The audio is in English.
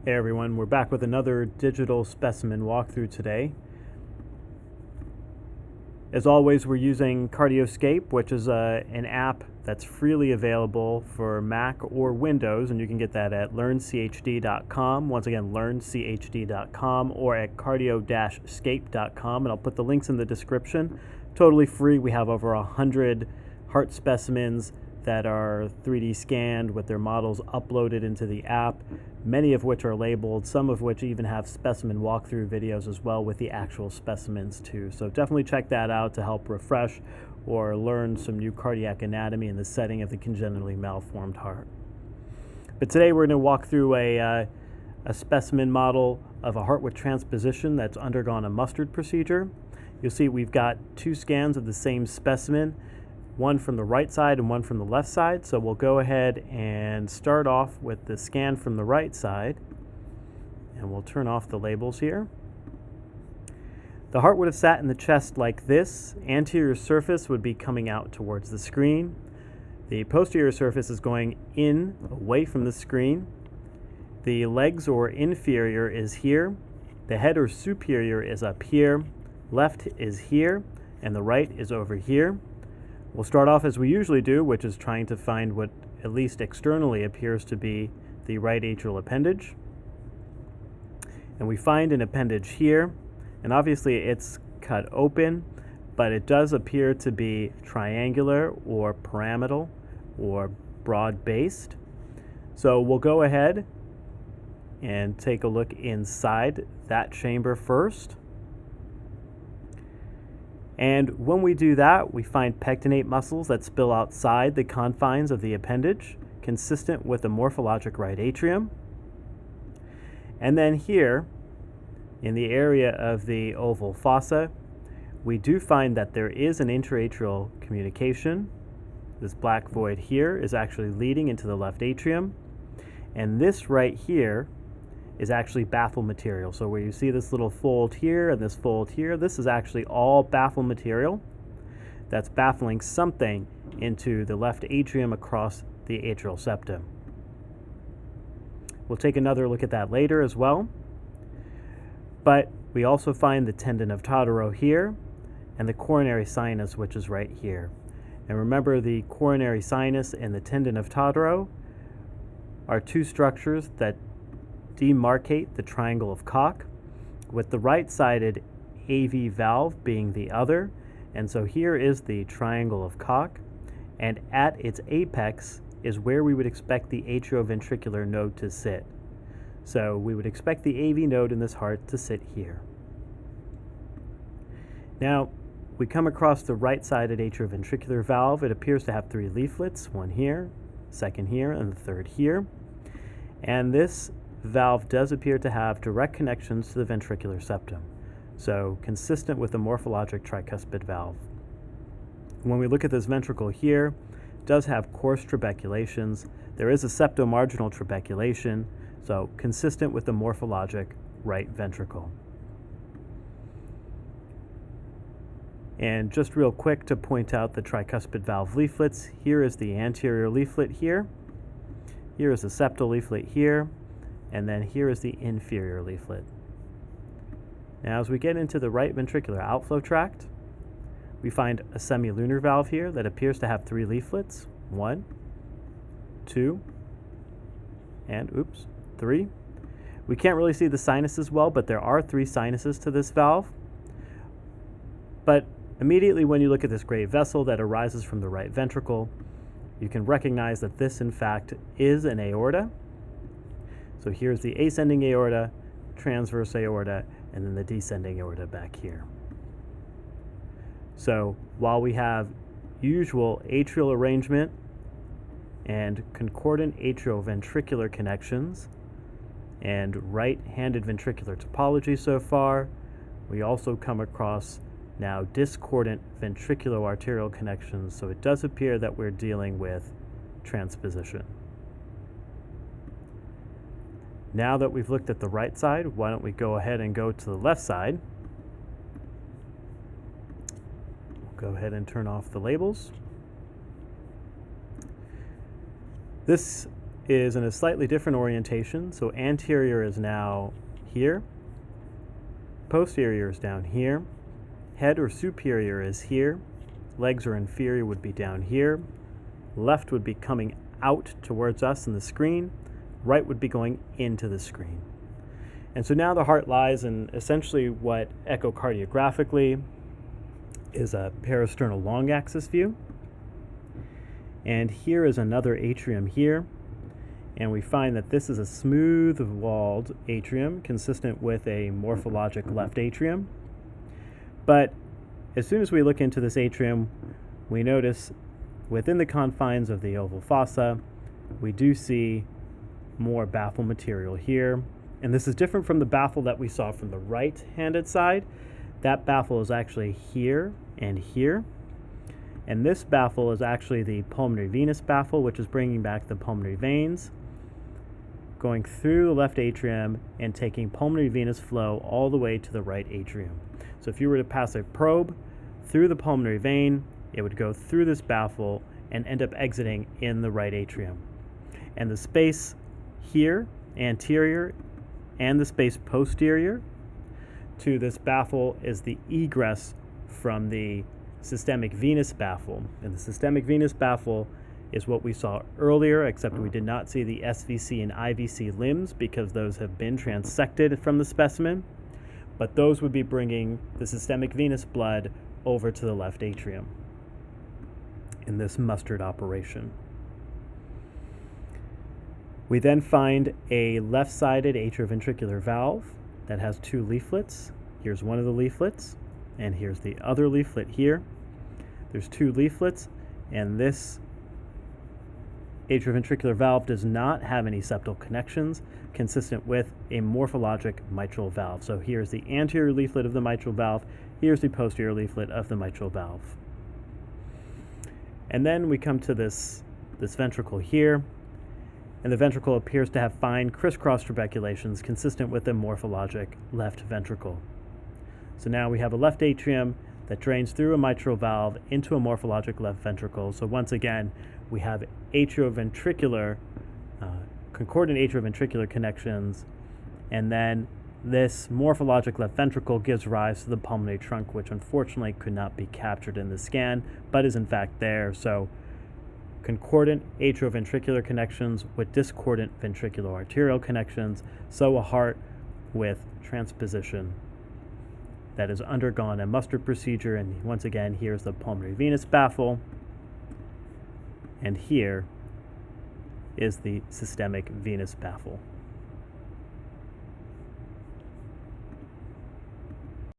Hey everyone, we're back with another digital specimen walkthrough today. As always, we're using Cardioscape, which is an app that's freely available for Mac or Windows, and you can get that at learnchd.com. Once again, learnchd.com or at cardio-scape.com, and I'll put the links in the description. Totally free. We have over 100 heart specimens that are 3D scanned with their models uploaded into the app, many of which are labeled, some of which even have specimen walkthrough videos as well with the actual specimens too. So definitely check that out to help refresh or learn some new cardiac anatomy in the setting of the congenitally malformed heart. But today we're going to walk through a specimen model of a heart with transposition that's undergone a mustard procedure. You'll see we've got two scans of the same specimen, one from the right side and one from the left side. So we'll go ahead and start off with the scan from the right side, and we'll turn off the labels here. The heart would have sat in the chest like this. Anterior surface would be coming out towards the screen. The posterior surface is going in, away from the screen. The legs or inferior is here. The head or superior is up here. Left is here, and the right is over here. We'll start off as we usually do, which is trying to find what at least externally appears to be the right atrial appendage. And we find an appendage here, and obviously it's cut open, but it does appear to be triangular or pyramidal or broad-based. So we'll go ahead and take a look inside that chamber first. And when we do that, we find pectinate muscles that spill outside the confines of the appendage, consistent with the morphologic right atrium. And then here, in the area of the oval fossa, we do find that there is an intraatrial communication. This black void here is actually leading into the left atrium. And this right here is actually baffle material. So where you see this little fold here and this fold here, this is actually all baffle material that's baffling something into the left atrium across the atrial septum. We'll take another look at that later as well. But we also find the tendon of Totaro here and the coronary sinus, which is right here. And remember, the coronary sinus and the tendon of Totaro are two structures that demarcate the triangle of Koch, with the right-sided AV valve being the other. And so here is the triangle of Koch, and at its apex is where we would expect the atrioventricular node to sit. So we would expect the AV node in this heart to sit here. Now, we come across the right-sided atrioventricular valve. It appears to have three leaflets, one here, second here, and the third here. And this valve does appear to have direct connections to the ventricular septum, so consistent with the morphologic tricuspid valve. When we look at this ventricle here, it does have coarse trabeculations. There is a septomarginal trabeculation, so consistent with the morphologic right ventricle. And just real quick to point out the tricuspid valve leaflets, here is the anterior leaflet here. Here is the septal leaflet here. And then here is the inferior leaflet. Now, as we get into the right ventricular outflow tract, we find a semilunar valve here that appears to have three leaflets. 1, 2, and three. We can't really see the sinuses well, but there are three sinuses to this valve. But immediately when you look at this great vessel that arises from the right ventricle, you can recognize that this, in fact, is an aorta. So here's the ascending aorta, transverse aorta, and then the descending aorta back here. So while we have usual atrial arrangement and concordant atrioventricular connections and right-handed ventricular topology so far, we also come across now discordant ventriculo-arterial connections, so it does appear that we're dealing with transposition. Now that we've looked at the right side, why don't we go ahead and go to the left side. We'll go ahead and turn off the labels. This is in a slightly different orientation. So anterior is now here, posterior is down here, head or superior is here, legs or inferior would be down here, left would be coming out towards us in the screen, right would be going into the screen. And so now the heart lies in essentially what echocardiographically is a parasternal long axis view. And here is another atrium here. And we find that this is a smooth-walled atrium consistent with a morphologic left atrium. But as soon as we look into this atrium, we notice within the confines of the oval fossa, we do see more baffle material here. And this is different from the baffle that we saw from the right-handed side. That baffle is actually here and here. And this baffle is actually the pulmonary venous baffle, which is bringing back the pulmonary veins, going through the left atrium and taking pulmonary venous flow all the way to the right atrium. So if you were to pass a probe through the pulmonary vein, it would go through this baffle and end up exiting in the right atrium. And the space here, anterior, and the space posterior to this baffle is the egress from the systemic venous baffle. And the systemic venous baffle is what we saw earlier, except we did not see the SVC and IVC limbs because those have been transected from the specimen. But those would be bringing the systemic venous blood over to the left atrium in this mustard operation. We then find a left-sided atrioventricular valve that has two leaflets. Here's one of the leaflets, and here's the other leaflet here. There's two leaflets, and this atrioventricular valve does not have any septal connections consistent with a morphologic mitral valve. So here's the anterior leaflet of the mitral valve, here's the posterior leaflet of the mitral valve. And then we come to this ventricle here, and the ventricle appears to have fine crisscross trabeculations consistent with the morphologic left ventricle. So now we have a left atrium that drains through a mitral valve into a morphologic left ventricle. So once again, we have atrioventricular, concordant atrioventricular connections, and then this morphologic left ventricle gives rise to the pulmonary trunk, which unfortunately could not be captured in the scan, but is in fact there. So concordant atrioventricular connections with discordant ventricular arterial connections, so a heart with transposition that has undergone a mustard procedure. And once again, here's the pulmonary venous baffle, and here is the systemic venous baffle.